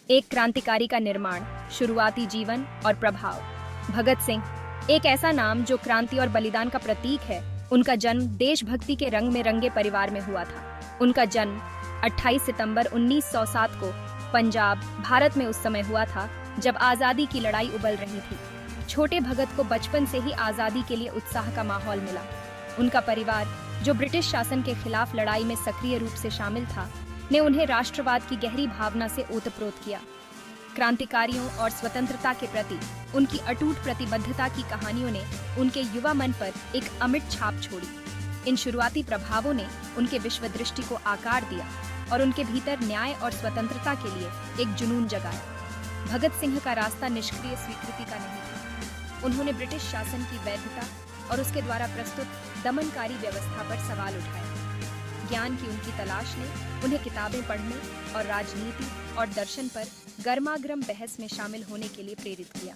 एक क्रांतिकारी का निर्माण, शुरुआती जीवन और प्रभाव। भगत सिंह, एक ऐसा नाम जो क्रांति और बलिदान का प्रतीक है। उनका जन्म देशभक्ति के रंग में रंगे परिवार में हुआ था। उनका जन्म 28 सितंबर 1907 को पंजाब, भारत में उस समय हुआ था जब आज़ादी की लड़ाई उबल रही थी। छोटे भगत को बचपन से ही आज़ादी के लिए उत्साह का माहौल मिला। उनका परिवार, जो ब्रिटिश शासन के खिलाफ लड़ाई में सक्रिय रूप से शामिल था, ने उन्हें राष्ट्रवाद की गहरी भावना से ओतप्रोत किया। क्रांतिकारियों और स्वतंत्रता के प्रति उनकी अटूट प्रतिबद्धता की कहानियों ने उनके युवा मन पर एक अमिट छाप छोड़ी। इन शुरुआती प्रभावों ने उनके विश्व दृष्टि को आकार दिया और उनके भीतर न्याय और स्वतंत्रता के लिए एक जुनून जगाया। भगत सिंह का रास्ता निष्क्रिय स्वीकृति का नहीं था। उन्होंने ब्रिटिश शासन की वैधता और उसके द्वारा प्रस्तुत दमनकारी व्यवस्था पर सवाल उठाए। ज्ञान की उनकी तलाश ने उन्हें किताबें पढ़ने और राजनीति और दर्शन पर गर्मागर्म बहस में शामिल होने के लिए प्रेरित किया।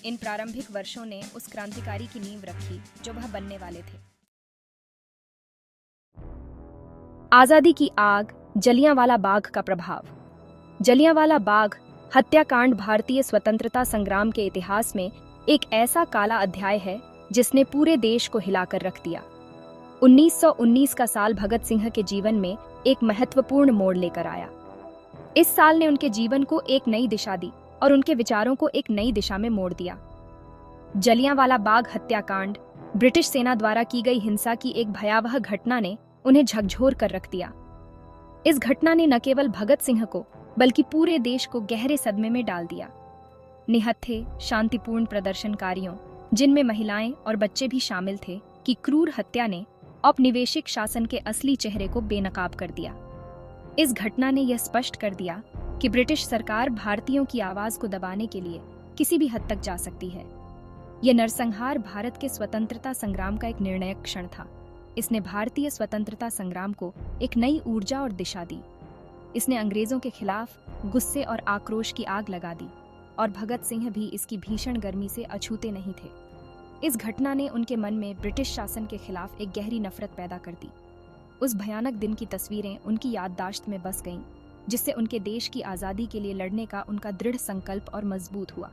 इन प्रारंभिक वर्षों ने उस क्रांतिकारी की नींव रखी जो वह बनने वाले थे। आजादी की आग, जलियांवाला बाग का प्रभाव। जलियांवाला बाग हत्याकांड भारतीय स्वतंत्रता संग्राम के इतिहास में एक ऐसा काला अध्याय है जिसने पूरे देश को हिलाकर रख दिया। 1919 का साल भगत सिंह के जीवन में एक महत्वपूर्ण मोड़ लेकर आया। इस साल ने उनके जीवन को एक नई दिशा दी और उनके विचारों को एक नई दिशा में मोड़ दिया। जलियांवाला बाग हत्याकांड, ब्रिटिश सेना द्वारा की गई हिंसा की एक भयावह घटना ने उन्हें झकझोर कर रख दिया। इस घटना ने न केवल भगत सिंह को बल्कि पूरे देश को गहरे सदमे में डाल दिया। निहत्थे, शांतिपूर्ण प्रदर्शनकारियों, जिनमें महिलाएं और बच्चे भी शामिल थे, की क्रूर हत्या ने औपनिवेशिक शासन के असली चेहरे को बेनकाब कर दिया। इस घटना ने यह स्पष्ट कर दिया कि ब्रिटिश सरकार भारतीयों की आवाज को दबाने के लिए किसी भी हद तक जा सकती है। यह नरसंहार भारत के स्वतंत्रता संग्राम का एक निर्णायक क्षण था। इसने भारतीय स्वतंत्रता संग्राम को एक नई ऊर्जा और दिशा दी। इसने अंग्रेजों के खिलाफ गुस्से और आक्रोश की आग लगा दी और भगत सिंह भी इसकी भीषण गर्मी से अछूते नहीं थे। इस घटना ने उनके मन में ब्रिटिश शासन के खिलाफ एक गहरी नफरत पैदा कर दी। उस भयानक दिन की तस्वीरें उनकी याददाश्त में बस गईं, जिससे उनके देश की आज़ादी के लिए लड़ने का उनका दृढ़ संकल्प और मजबूत हुआ।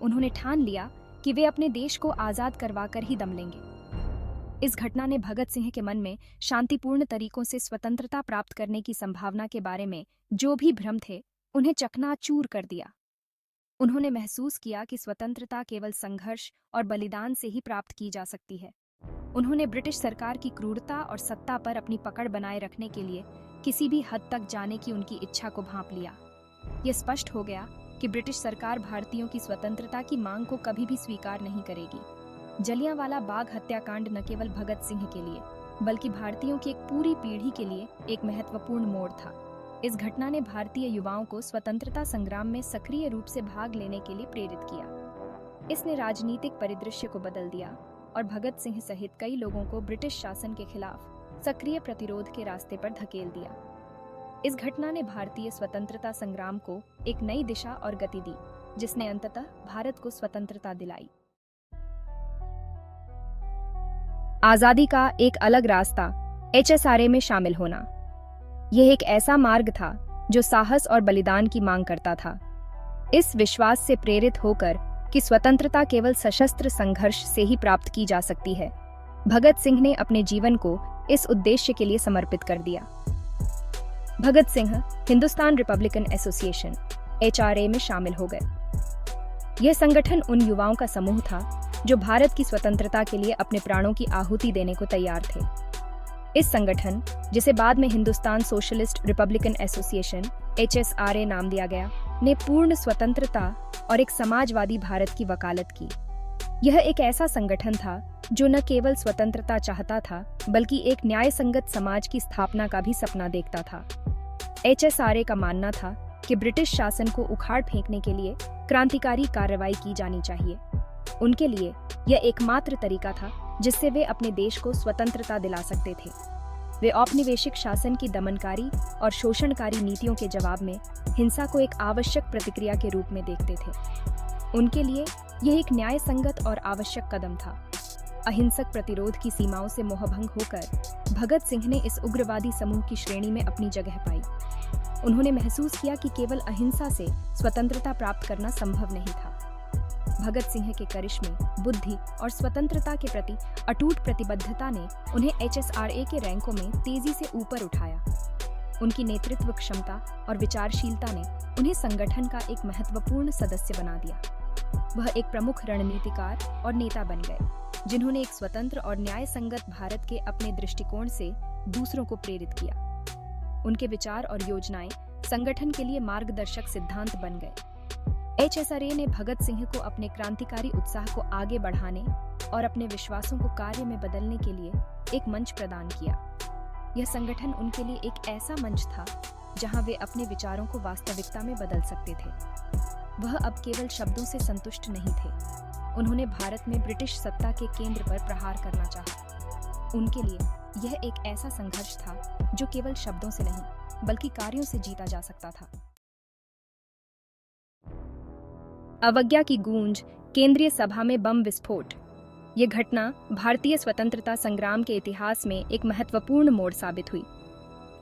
उन्होंने ठान लिया कि वे अपने देश को आज़ाद करवाकर ही दम लेंगे। इस घटना ने भगत सिंह के मन में शांतिपूर्ण तरीकों से स्वतंत्रता प्राप्त करने की संभावना के बारे में जो भी भ्रम थे, उन्हें चकनाचूर कर दिया। उन्होंने महसूस किया कि स्वतंत्रता केवल संघर्ष और बलिदान से ही प्राप्त की जा सकती है। उन्होंने ब्रिटिश सरकार की क्रूरता और सत्ता पर अपनी पकड़ बनाए रखने के लिए किसी भी हद तक जाने की उनकी इच्छा को भांप लिया। यह स्पष्ट हो गया कि ब्रिटिश सरकार भारतीयों की स्वतंत्रता की मांग को कभी भी स्वीकार नहीं करेगी। जलियांवाला बाग हत्याकांड न केवल भगत सिंह के लिए बल्कि भारतीयों की एक पूरी पीढ़ी के लिए एक महत्वपूर्ण मोड़ था। इस घटना ने भारतीय युवाओं को स्वतंत्रता संग्राम में सक्रिय रूप से भाग लेने के लिए प्रेरित किया। इसने राजनीतिक परिदृश्य को बदल दिया और भगत सिंह सहित कई लोगों को ब्रिटिश शासन के खिलाफ सक्रिय प्रतिरोध के रास्ते पर धकेल दिया। इस घटना ने भारतीय स्वतंत्रता संग्राम को एक नई दिशा और गति दी, जिसने अंततः भारत को स्वतंत्रता दिलाई। आजादी का एक अलग रास्ता, HSRA में शामिल होना। यह एक ऐसा मार्ग था जो साहस और बलिदान की मांग करता था। इस विश्वास से प्रेरित होकर कि स्वतंत्रता केवल सशस्त्र संघर्ष से ही प्राप्त की जा सकती है, भगत सिंह ने अपने जीवन को इस उद्देश्य के लिए समर्पित कर दिया। Bhagat Singh Hindustan Republican Association HRA में शामिल हो गए। यह संगठन उन युवाओं का समूह था जो भारत की स्वतंत्रता के लिए अपने प्राणों की आहुति देने को तैयार थे। इस संगठन, जिसे बाद में Hindustan socialist Republican association HSRA नाम दिया गया, ने पूर्ण स्वतंत्रता और एक समाजवादी भारत की वकालत की। यह एक ऐसा संगठन था जो न केवल स्वतंत्रता चाहता था बल्कि एक न्यायसंगत समाज की स्थापना का भी सपना देखता था। HSRA का मानना था कि ब्रिटिश शासन को उखाड़ फेंकने के लिए क्रांतिकारी कार्रवाई की जानी चाहिए। उनके लिए यह एकमात्र तरीका था जिससे वे अपने देश को स्वतंत्रता दिला सकते थे। वे औपनिवेशिक शासन की दमनकारी और शोषणकारी नीतियों के जवाब में हिंसा को एक आवश्यक प्रतिक्रिया के रूप में देखते थे। उनके लिए यह एक न्यायसंगत और आवश्यक कदम था। अहिंसक प्रतिरोध की सीमाओं से मोहभंग होकर भगत सिंह ने इस उग्रवादी समूह की श्रेणी में अपनी जगह पाई। उन्होंने महसूस किया कि केवल अहिंसा से स्वतंत्रता प्राप्त करना संभव नहीं था। भगत सिंह के करिश्मे, बुद्धि और स्वतंत्रता के प्रति अटूट प्रतिबद्धता ने उन्हें HSRA के रैंकों में तेजी से ऊपर उठाया। उनकी नेतृत्व क्षमता और विचारशीलता ने उन्हें संगठन का एक महत्वपूर्ण सदस्य बना दिया। वह एक प्रमुख रणनीतिकार और नेता बन गए, जिन्होंने एक स्वतंत्र और न्याय संगत भारत के अपने दृष्टिकोण से दूसरों को प्रेरित किया। उनके विचार और योजनाएं संगठन के लिए मार्गदर्शक सिद्धांत बन गए। HSRA ने भगत सिंह को अपने क्रांतिकारी उत्साह को आगे बढ़ाने और अपने विश्वासों को कार्य में बदलने के लिए एक मंच प्रदान किया। यह संगठन उनके लिए एक ऐसा मंच था जहां वे अपने विचारों को वास्तविकता में बदल सकते थे। वह अब केवल शब्दों से संतुष्ट नहीं थे। उन्होंने भारत में ब्रिटिश सत्ता के केंद्र पर प्रहार करना चाहा। उनके लिए यह एक ऐसा संघर्ष था जो केवल शब्दों से नहीं, बल्कि कार्यों से जीता जा सकता था। अवज्ञा की गूंज, केंद्रीय सभा में बम विस्फोट। ये घटना भारतीय स्वतंत्रता संग्राम के इतिहास में एक महत्वपूर्ण मोड़ साबित हुई।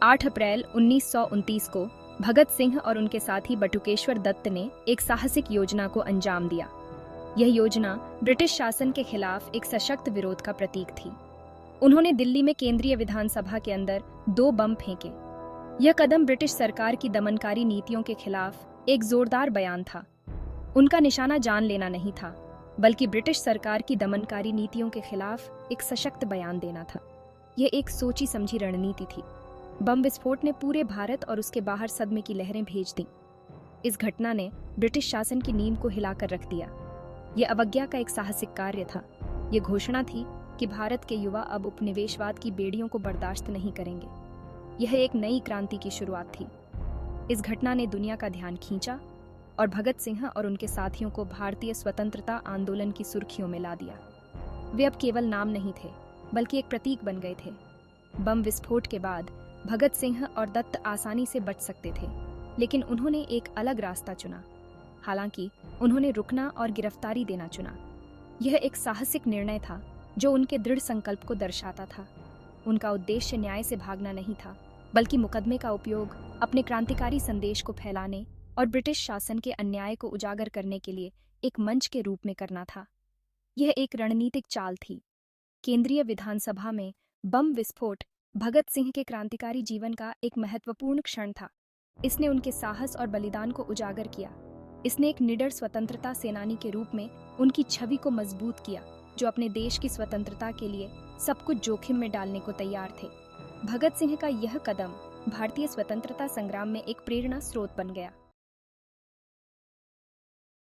8 अप्रैल 1929 को भगत सिंह और उनके साथी बटुकेश्वर दत्त ने एक साहसिक योजना को अंजाम दिया। यह योजना ब्रिटिश शासन के खिलाफ एक सशक्त विरोध का प्रतीक थी। उन्होंने दिल्ली में केंद्रीय विधानसभा के अंदर 2 बम फेंके। यह कदम ब्रिटिश सरकार की दमनकारी नीतियों के खिलाफ एक जोरदार बयान था। उनका निशाना जान लेना नहीं था, बल्कि ब्रिटिश सरकार की दमनकारी नीतियों के खिलाफ एक सशक्त बयान देना था। यह एक सोची समझी रणनीति थी। बम विस्फोट ने पूरे भारत और उसके बाहर सदमे की लहरें भेज दीं। इस घटना ने ब्रिटिश शासन की नींव को हिलाकर रख दिया। यह अवज्ञा का एक साहसिक कार्य था। यह घोषणा थी कि भारत के युवा अब उपनिवेशवाद की बेड़ियों को बर्दाश्त नहीं करेंगे। यह एक नई क्रांति की शुरुआत थी। इस घटना ने दुनिया का ध्यान खींचा और भगत सिंह और उनके साथियों को भारतीय स्वतंत्रता आंदोलन की सुर्खियों में ला दिया। वे अब केवल नाम नहीं थे, बल्कि एक प्रतीक बन गए थे। बम विस्फोट के बाद भगत सिंह और दत्त आसानी से बच सकते थे, लेकिन उन्होंने एक अलग रास्ता चुना। हालांकि उन्होंने रुकना और गिरफ्तारी देना चुना। यह एक साहसिक निर्णय था जो उनके दृढ़ संकल्प को दर्शाता था। उनका उद्देश्य न्याय से भागना नहीं था, बल्कि मुकदमे का उपयोग अपने क्रांतिकारी संदेश को फैलाने और ब्रिटिश शासन के अन्याय को उजागर करने के लिए एक मंच के रूप में करना था। यह एक रणनीतिक चाल थी। केंद्रीय विधानसभा में बम विस्फोट भगत सिंह के क्रांतिकारी जीवन का एक महत्वपूर्ण क्षण था। इसने उनके साहस और बलिदान को उजागर किया। इसने एक निडर स्वतंत्रता सेनानी के रूप में उनकी छवि को मजबूत किया, जो अपने देश की स्वतंत्रता के लिए सब कुछ जोखिम में डालने को तैयार थे। भगत सिंह का यह कदम भारतीय स्वतंत्रता संग्राम में एक प्रेरणा स्रोत बन गया।